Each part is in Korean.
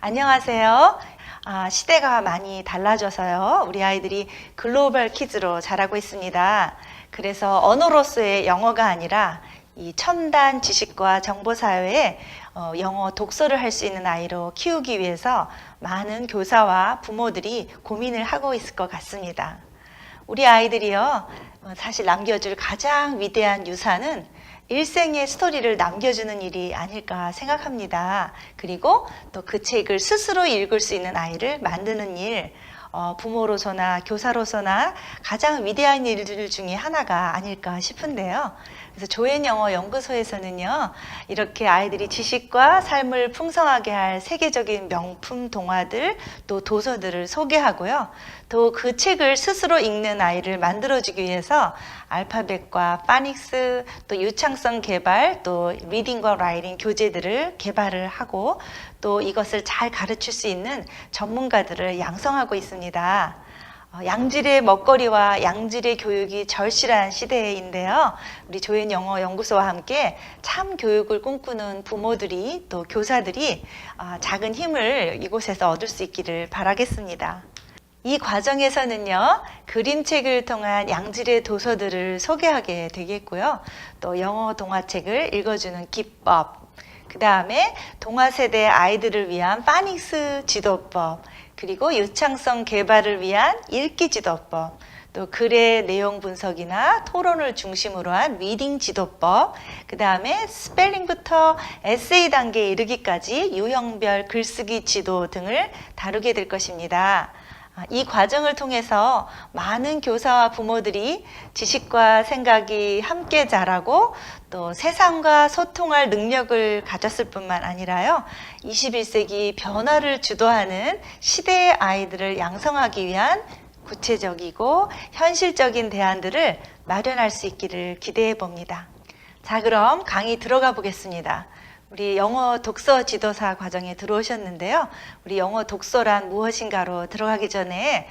안녕하세요. 시대가 많이 달라져서요. 우리 아이들이 글로벌 키즈로 자라고 있습니다. 그래서 언어로서의 영어가 아니라 이 첨단 지식과 정보 사회에 영어 독서를 할 수 있는 아이로 키우기 위해서 많은 교사와 부모들이 고민을 하고 있을 것 같습니다. 우리 아이들이요, 사실 남겨줄 가장 위대한 유산은 일생의 스토리를 남겨주는 일이 아닐까 생각합니다. 그리고 또 그 책을 스스로 읽을 수 있는 아이를 만드는 일, 부모로서나 교사로서나 가장 위대한 일들 중에 하나가 아닐까 싶은데요. 그래서 조엔 영어 연구소에서는요, 이렇게 아이들이 지식과 삶을 풍성하게 할 세계적인 명품 동화들, 또 도서들을 소개하고요. 또 그 책을 스스로 읽는 아이를 만들어주기 위해서 알파벳과 파닉스, 또 유창성 개발, 또 리딩과 라이팅 교재들을 개발을 하고 또 이것을 잘 가르칠 수 있는 전문가들을 양성하고 있습니다. 양질의 먹거리와 양질의 교육이 절실한 시대인데요. 우리 조엔 영어 연구소와 함께 참 교육을 꿈꾸는 부모들이 또 교사들이 작은 힘을 이곳에서 얻을 수 있기를 바라겠습니다. 이 과정에서는요, 그림책을 통한 양질의 도서들을 소개하게 되겠고요. 또 영어 동화책을 읽어주는 기법, 그 다음에 동화세대 아이들을 위한 파닉스 지도법, 그리고 유창성 개발을 위한 읽기 지도법, 또 글의 내용 분석이나 토론을 중심으로 한 리딩 지도법, 그 다음에 스펠링부터 에세이 단계에 이르기까지 유형별 글쓰기 지도 등을 다루게 될 것입니다. 이 과정을 통해서 많은 교사와 부모들이 지식과 생각이 함께 자라고 또 세상과 소통할 능력을 가졌을 뿐만 아니라요, 21세기 변화를 주도하는 시대의 아이들을 양성하기 위한 구체적이고 현실적인 대안들을 마련할 수 있기를 기대해 봅니다. 자, 그럼 강의 들어가 보겠습니다. 우리 영어 독서 지도사 과정에 들어오셨는데요. 우리 영어 독서란 무엇인가로 들어가기 전에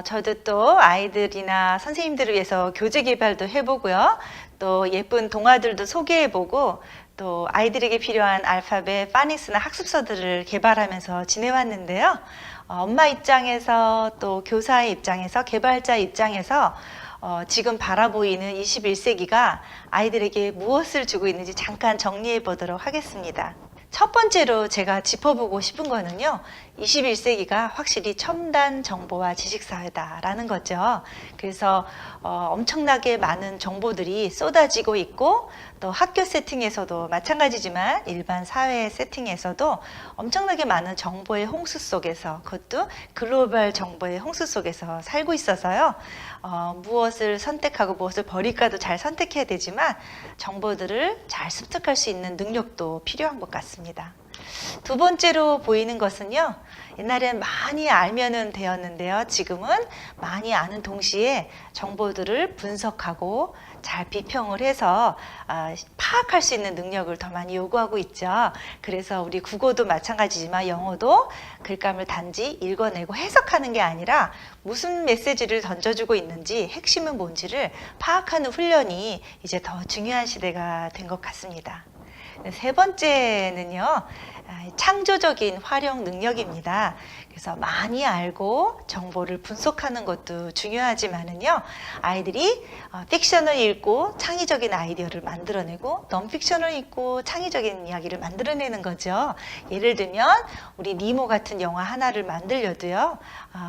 저도 또 아이들이나 선생님들을 위해서 교재 개발도 해보고요. 또 예쁜 동화들도 소개해보고 또 아이들에게 필요한 알파벳, 파닉스나 학습서들을 개발하면서 지내왔는데요. 엄마 입장에서 또 교사의 입장에서 개발자 입장에서 지금 바라보이는 21세기가 아이들에게 무엇을 주고 있는지 잠깐 정리해 보도록 하겠습니다. 첫 번째로 제가 짚어보고 싶은 거는요, 21세기가 확실히 첨단 정보와 지식사회다라는 거죠. 그래서 엄청나게 많은 정보들이 쏟아지고 있고 또 학교 세팅에서도 마찬가지지만 일반 사회 세팅에서도 엄청나게 많은 정보의 홍수 속에서, 그것도 글로벌 정보의 홍수 속에서 살고 있어서요. 무엇을 선택하고 무엇을 버릴까도 잘 선택해야 되지만 정보들을 잘 습득할 수 있는 능력도 필요한 것 같습니다. 두 번째로 보이는 것은요, 옛날엔 많이 알면은 되었는데요, 지금은 많이 아는 동시에 정보들을 분석하고 잘 비평을 해서 파악할 수 있는 능력을 더 많이 요구하고 있죠. 그래서 우리 국어도 마찬가지지만 영어도 글감을 단지 읽어내고 해석하는 게 아니라 무슨 메시지를 던져주고 있는지, 핵심은 뭔지를 파악하는 훈련이 이제 더 중요한 시대가 된 것 같습니다. 세 번째는요, 창조적인 활용 능력입니다. 그래서 많이 알고 정보를 분석하는 것도 중요하지만은요, 아이들이 픽션을 읽고 창의적인 아이디어를 만들어내고 넌픽션을 읽고 창의적인 이야기를 만들어내는 거죠. 예를 들면 우리 니모 같은 영화 하나를 만들려도요,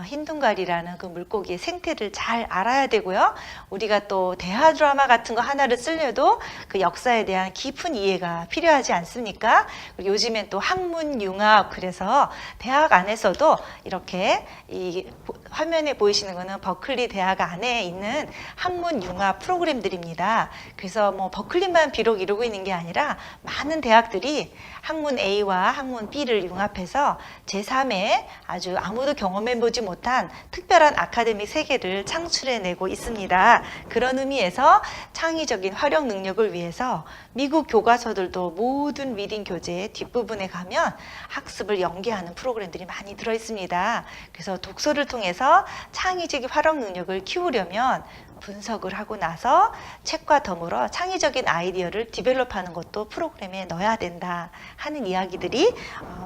흰둥가리라는 그 물고기의 생태를 잘 알아야 되고요, 우리가 또 대하 드라마 같은 거 하나를 쓰려도 그 역사에 대한 깊은 이해가 필요하지 않습니까? 그리고 요즘엔 또 학문 융합, 그래서 대학 안에서도 이렇게 이 화면에 보이시는 거는 버클리 대학 안에 있는 학문 융합 프로그램들입니다. 그래서 뭐 버클리만 비록 이루고 있는 게 아니라 많은 대학들이 학문 A와 학문 B를 융합해서 제3의 아주 아무도 경험해보지 못한 특별한 아카데믹 세계를 창출해내고 있습니다. 그런 의미에서 창의적인 활용 능력을 위해서 미국 교과서들도 모든 리딩 교재의 뒷부분에 가면 학습을 연계하는 프로그램들이 많이 들어있습니다. 그래서 독서를 통해서 창의적인 활용 능력을 키우려면 분석을 하고 나서 책과 더불어 창의적인 아이디어를 디벨롭하는 것도 프로그램에 넣어야 된다 하는 이야기들이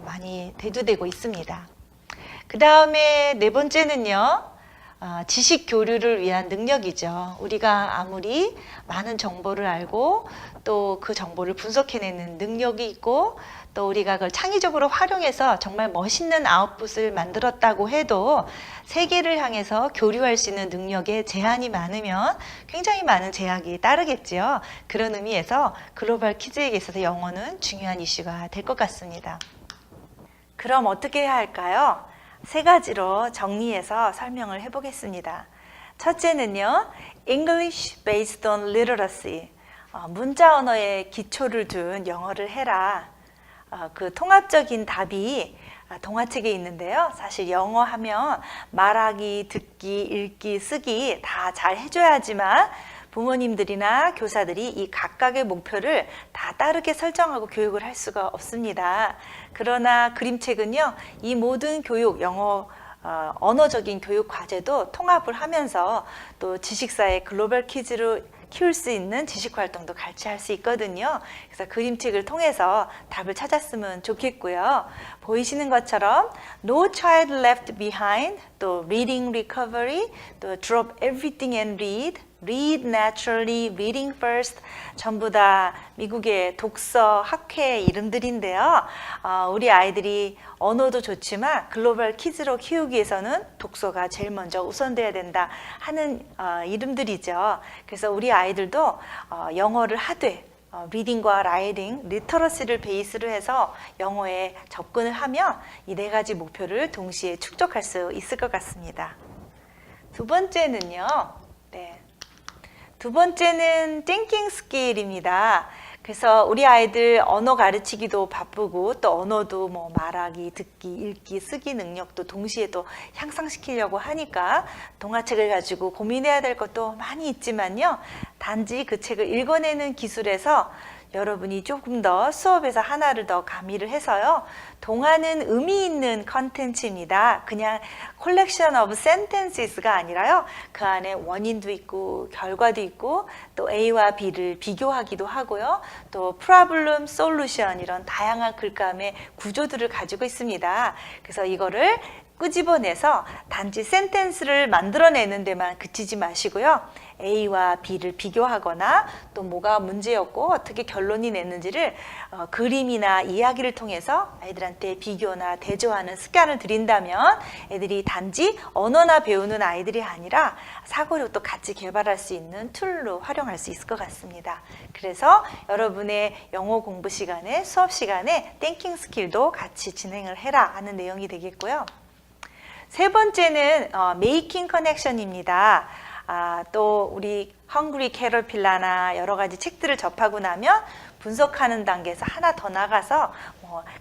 많이 대두되고 있습니다. 그 다음에 네 번째는요. 지식 교류를 위한 능력이죠. 우리가 아무리 많은 정보를 알고 또 그 정보를 분석해내는 능력이 있고 또 우리가 그걸 창의적으로 활용해서 정말 멋있는 아웃풋을 만들었다고 해도 세계를 향해서 교류할 수 있는 능력에 제한이 많으면 굉장히 많은 제약이 따르겠지요. 그런 의미에서 글로벌 퀴즈에 있어서 영어는 중요한 이슈가 될 것 같습니다. 그럼 어떻게 해야 할까요? 세 가지로 정리해서 설명을 해보겠습니다. 첫째는요, English based on literacy. 문자 언어에 기초를 둔 영어를 해라. 그 통합적인 답이 동화책에 있는데요. 사실 영어 하면 말하기, 듣기, 읽기, 쓰기 다 잘 해줘야지만 부모님들이나 교사들이 이 각각의 목표를 다 따르게 설정하고 교육을 할 수가 없습니다. 그러나 그림책은요, 이 모든 교육, 영어, 언어적인 교육 과제도 통합을 하면서 또 지식사회 글로벌 퀴즈로 키울 수 있는 지식 활동도 같이 할 수 있거든요. 그래서 그림책을 통해서 답을 찾았으면 좋겠고요. 보이시는 것처럼 No Child Left Behind, 또 Reading Recovery, 또 Drop Everything and Read, Read Naturally, Reading First, 전부 다 미국의 독서 학회 이름들인데요. 우리 아이들이 언어도 좋지만 글로벌 키즈로 키우기 위해서는 독서가 제일 먼저 우선돼야 된다 하는 이름들이죠. 그래서 우리 아이들도 영어를 하되 리딩과 라이팅, 리터러시를 베이스로 해서 영어에 접근을 하면 이 네 가지 목표를 동시에 축적할 수 있을 것 같습니다. 두 번째는요. 두 번째는 thinking skill입니다. 그래서 우리 아이들 언어 가르치기도 바쁘고 또 언어도 뭐 말하기, 듣기, 읽기, 쓰기 능력도 동시에 또 향상시키려고 하니까 동화책을 가지고 고민해야 될 것도 많이 있지만요. 단지 그 책을 읽어내는 기술에서 여러분이 조금 더 수업에서 하나를 더 가미를 해서요. 동화는 의미 있는 컨텐츠입니다. 그냥 콜렉션 오브 센텐시스가 아니라요. 그 안에 원인도 있고 결과도 있고 또 A와 B를 비교하기도 하고요. 또 프로블럼, 솔루션 이런 다양한 글감의 구조들을 가지고 있습니다. 그래서 이거를 끄집어내서 단지 센텐스를 만들어내는 데만 그치지 마시고요. A와 B를 비교하거나 또 뭐가 문제였고 어떻게 결론이 냈는지를 그림이나 이야기를 통해서 아이들한테 비교나 대조하는 습관을 들인다면 애들이 단지 언어나 배우는 아이들이 아니라 사고력도 같이 개발할 수 있는 툴로 활용할 수 있을 것 같습니다. 그래서 여러분의 영어 공부 시간에 수업 시간에 띵킹 스킬도 같이 진행을 해라 하는 내용이 되겠고요. 세 번째는 메이킹 커넥션입니다. 또 우리 헝그리 캐러필라나 여러 가지 책들을 접하고 나면 분석하는 단계에서 하나 더 나가서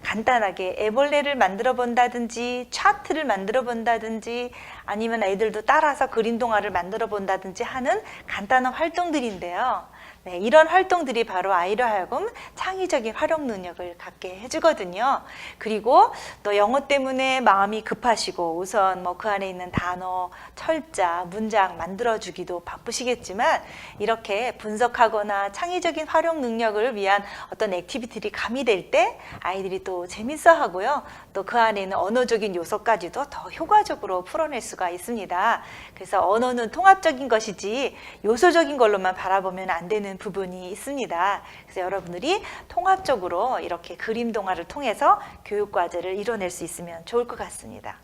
간단하게 애벌레를 만들어 본다든지 차트를 만들어 본다든지 아니면 애들도 따라서 그림 동화를 만들어 본다든지 하는 간단한 활동들인데요. 네, 이런 활동들이 바로 아이로 하여금 창의적인 활용 능력을 갖게 해주거든요. 그리고 또 영어 때문에 마음이 급하시고 우선 뭐 그 안에 있는 단어, 철자, 문장 만들어주기도 바쁘시겠지만 이렇게 분석하거나 창의적인 활용 능력을 위한 어떤 액티비티들이 가미될 때 아이들이 또 재밌어 하고요. 또 그 안에 있는 언어적인 요소까지도 더 효과적으로 풀어낼 수가 있습니다. 그래서 언어는 통합적인 것이지 요소적인 걸로만 바라보면 안 되는 부분이 있습니다. 그래서 여러분들이 통합적으로 이렇게 그림 동화를 통해서 교육과제를 이뤄낼 수 있으면 좋을 것 같습니다.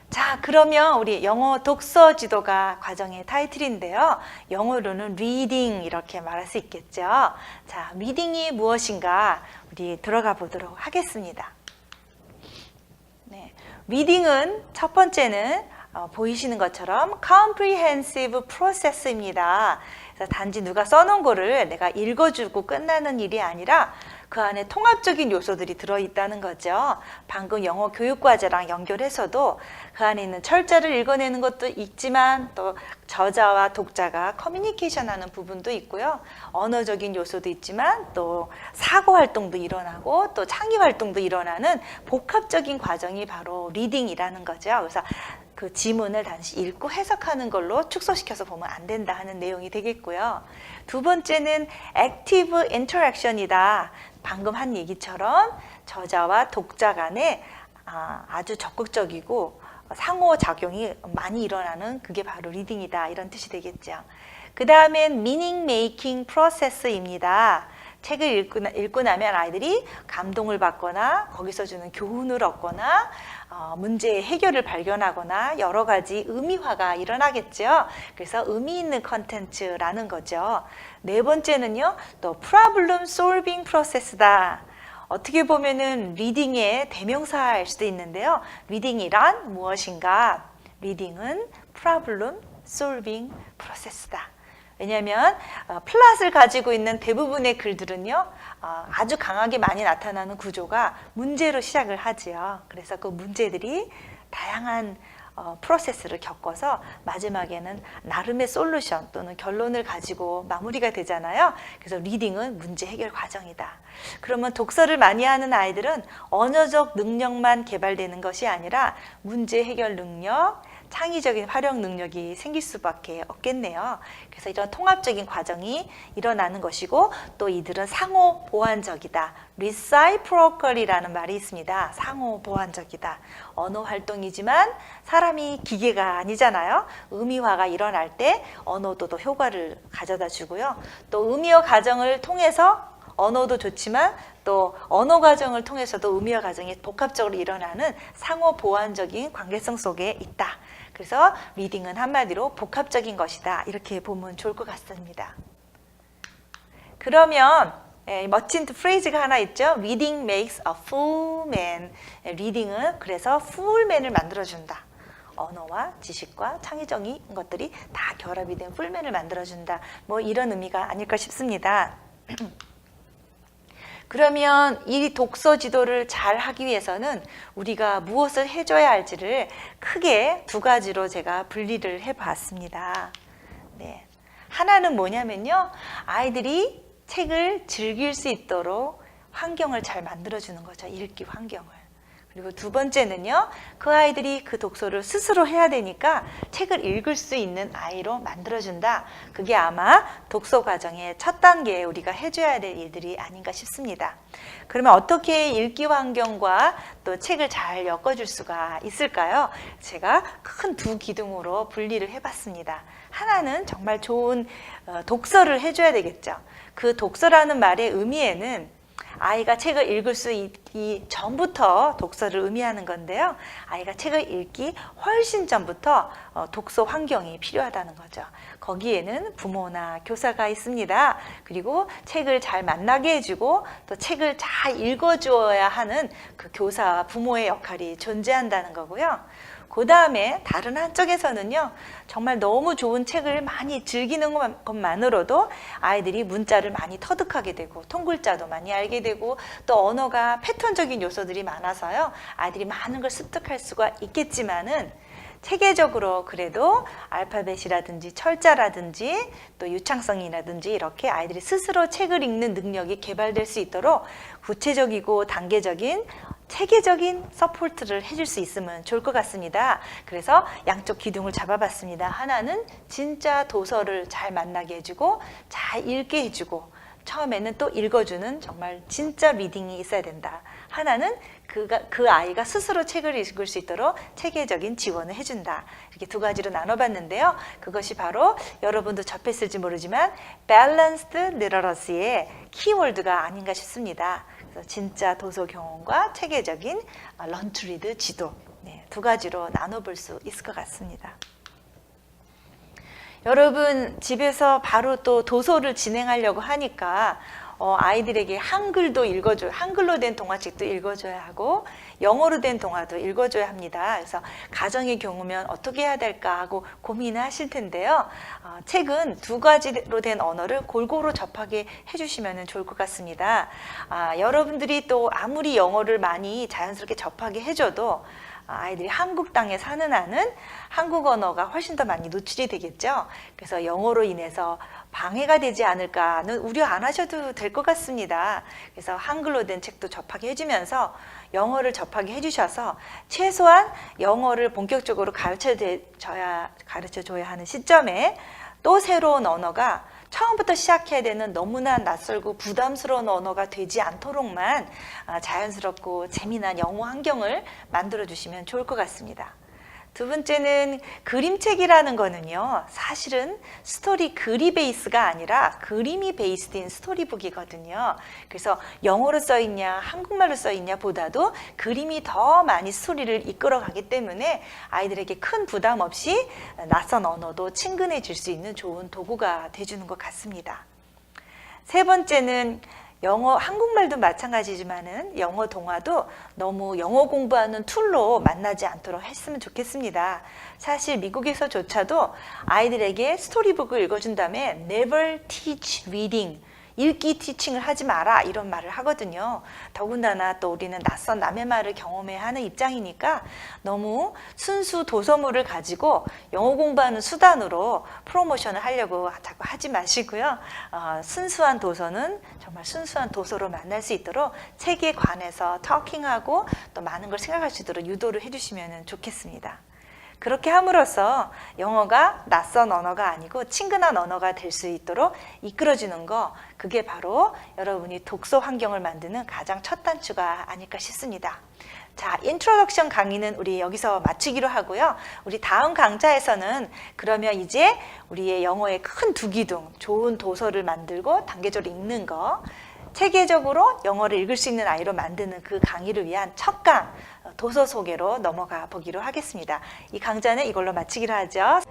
자, 그러면 우리 영어 독서 지도가 과정의 타이틀인데요. 영어로는 reading 이렇게 말할 수 있겠죠. 자, reading이 무엇인가 우리 들어가 보도록 하겠습니다. 네, reading은 첫 번째는 보이시는 것처럼 comprehensive process입니다. 그래서 단지 누가 써놓은 거를 내가 읽어주고 끝나는 일이 아니라 그 안에 통합적인 요소들이 들어있다는 거죠. 방금 영어 교육과제랑 연결해서도 그 안에 있는 철자를 읽어내는 것도 있지만 또 저자와 독자가 커뮤니케이션하는 부분도 있고요. 언어적인 요소도 있지만 또 사고 활동도 일어나고 또 창의 활동도 일어나는 복합적인 과정이 바로 리딩이라는 거죠. 그래서 그 지문을 단지 읽고 해석하는 걸로 축소시켜서 보면 안 된다 하는 내용이 되겠고요. 두 번째는 액티브 인터랙션이다. 방금 한 얘기처럼 저자와 독자 간에 아주 적극적이고 상호작용이 많이 일어나는 그게 바로 리딩이다. 이런 뜻이 되겠죠. 그 다음엔 미닝 메이킹 프로세스입니다. 책을 읽고 나면 아이들이 감동을 받거나 거기서 주는 교훈을 얻거나 문제의 해결을 발견하거나 여러 가지 의미화가 일어나겠죠. 그래서 의미 있는 컨텐츠라는 거죠. 네 번째는요, 또 프로블럼 솔빙 프로세스다. 어떻게 보면은 리딩의 대명사일 수도 있는데요. 리딩이란 무엇인가? 리딩은 프로블럼 솔빙 프로세스다. 왜냐하면 플랫을 가지고 있는 대부분의 글들은요, 아주 강하게 많이 나타나는 구조가 문제로 시작을 하지요. 그래서 그 문제들이 다양한 프로세스를 겪어서 마지막에는 나름의 솔루션 또는 결론을 가지고 마무리가 되잖아요. 그래서 리딩은 문제 해결 과정이다. 그러면 독서를 많이 하는 아이들은 언어적 능력만 개발되는 것이 아니라 문제 해결 능력, 창의적인 활용 능력이 생길 수밖에 없겠네요. 그래서 이런 통합적인 과정이 일어나는 것이고, 또 이들은 상호 보완적이다. reciprocal이라는 말이 있습니다. 상호 보완적이다. 언어 활동이지만 사람이 기계가 아니잖아요. 의미화가 일어날 때 언어도 더 효과를 가져다 주고요. 또 의미화 과정을 통해서 언어도 좋지만 또 언어 과정을 통해서도 의미화 과정이 복합적으로 일어나는 상호 보완적인 관계성 속에 있다. 그래서 리딩은 한마디로 복합적인 것이다. 이렇게 보면 좋을 것 같습니다. 그러면 멋진 프레이즈가 하나 있죠. Reading makes a fool man. 리딩은 그래서 fool man을 만들어준다. 언어와 지식과 창의적인 것들이 다 결합이 된 fool man을 만들어준다. 뭐 이런 의미가 아닐까 싶습니다. 그러면 이 독서 지도를 잘 하기 위해서는 우리가 무엇을 해줘야 할지를 크게 두 가지로 제가 분리를 해봤습니다. 네. 하나는 뭐냐면요, 아이들이 책을 즐길 수 있도록 환경을 잘 만들어주는 거죠. 읽기 환경을. 그리고 두 번째는요, 그 아이들이 그 독서를 스스로 해야 되니까 책을 읽을 수 있는 아이로 만들어준다. 그게 아마 독서 과정의 첫 단계에 우리가 해줘야 될 일들이 아닌가 싶습니다. 그러면 어떻게 읽기 환경과 또 책을 잘 엮어줄 수가 있을까요? 제가 큰 두 기둥으로 분리를 해봤습니다. 하나는 정말 좋은 독서를 해줘야 되겠죠. 그 독서라는 말의 의미에는 아이가 책을 읽을 수 있기 전부터 독서를 의미하는 건데요. 아이가 책을 읽기 훨씬 전부터 독서 환경이 필요하다는 거죠. 거기에는 부모나 교사가 있습니다. 그리고 책을 잘 만나게 해주고 또 책을 잘 읽어주어야 하는 그 교사와 부모의 역할이 존재한다는 거고요. 그 다음에 다른 한쪽에서는요, 정말 너무 좋은 책을 많이 즐기는 것만으로도 아이들이 문자를 많이 터득하게 되고 통글자도 많이 알게 되고 또 언어가 패턴적인 요소들이 많아서요, 아이들이 많은 걸 습득할 수가 있겠지만은 체계적으로 그래도 알파벳이라든지 철자라든지 또 유창성이라든지 이렇게 아이들이 스스로 책을 읽는 능력이 개발될 수 있도록 구체적이고 단계적인 체계적인 서포트를 해줄 수 있으면 좋을 것 같습니다. 그래서 양쪽 기둥을 잡아봤습니다. 하나는 진짜 도서를 잘 만나게 해주고 잘 읽게 해주고 처음에는 또 읽어주는 정말 진짜 리딩이 있어야 된다. 하나는 그 아이가 스스로 책을 읽을 수 있도록 체계적인 지원을 해준다. 이렇게 두 가지로 나눠봤는데요. 그것이 바로 여러분도 접했을지 모르지만 Balanced Literacy의 키워드가 아닌가 싶습니다. 그래서 진짜 도서 경험과 체계적인 Learn to Read 지도, 두 가지로 나눠볼 수 있을 것 같습니다. 여러분 집에서 바로 또 도서를 진행하려고 하니까 아이들에게 한글도 읽어줘요. 한글로 된 동화책도 읽어줘야 하고 영어로 된 동화도 읽어줘야 합니다. 그래서 가정의 경우면 어떻게 해야 될까 하고 고민을 하실 텐데요. 책은 두 가지로 된 언어를 골고루 접하게 해주시면 좋을 것 같습니다. 여러분들이 또 아무리 영어를 많이 자연스럽게 접하게 해줘도 아이들이 한국 땅에 사는 한은 한국 언어가 훨씬 더 많이 노출이 되겠죠. 그래서 영어로 인해서 방해가 되지 않을까는 우려 안 하셔도 될 것 같습니다. 그래서 한글로 된 책도 접하게 해주면서 영어를 접하게 해주셔서 최소한 영어를 본격적으로 가르쳐줘야 하는 시점에 또 새로운 언어가 처음부터 시작해야 되는 너무나 낯설고 부담스러운 언어가 되지 않도록만 자연스럽고 재미난 영어 환경을 만들어 주시면 좋을 것 같습니다. 두 번째는 그림책이라는 거는요, 사실은 스토리 글이 베이스가 아니라 그림이 베이스된 스토리북이거든요. 그래서 영어로 써있냐 한국말로 써있냐 보다도 그림이 더 많이 스토리를 이끌어가기 때문에 아이들에게 큰 부담 없이 낯선 언어도 친근해 질 수 있는 좋은 도구가 돼주는 것 같습니다. 세 번째는 한국말도 마찬가지지만은 영어 동화도 너무 영어 공부하는 툴로 만나지 않도록 했으면 좋겠습니다. 사실 미국에서조차도 아이들에게 스토리북을 읽어준 다음에 never teach reading, 읽기 티칭을 하지 마라 이런 말을 하거든요. 더군다나 또 우리는 낯선 남의 말을 경험해야 하는 입장이니까 너무 순수 도서물을 가지고 영어 공부하는 수단으로 프로모션을 하려고 자꾸 하지 마시고요. 순수한 도서는 정말 순수한 도서로 만날 수 있도록 책에 관해서 터킹하고 또 많은 걸 생각할 수 있도록 유도를 해주시면 좋겠습니다. 그렇게 함으로써 영어가 낯선 언어가 아니고 친근한 언어가 될 수 있도록 이끌어주는 거, 그게 바로 여러분이 독서 환경을 만드는 가장 첫 단추가 아닐까 싶습니다. 자, 인트로덕션 강의는 우리 여기서 마치기로 하고요. 우리 다음 강좌에서는 그러면 이제 우리의 영어의 큰 두 기둥, 좋은 도서를 만들고 단계적으로 읽는 거, 체계적으로 영어를 읽을 수 있는 아이로 만드는 그 강의를 위한 첫 강, 도서 소개로 넘어가 보기로 하겠습니다. 이 강좌는 이걸로 마치기로 하죠.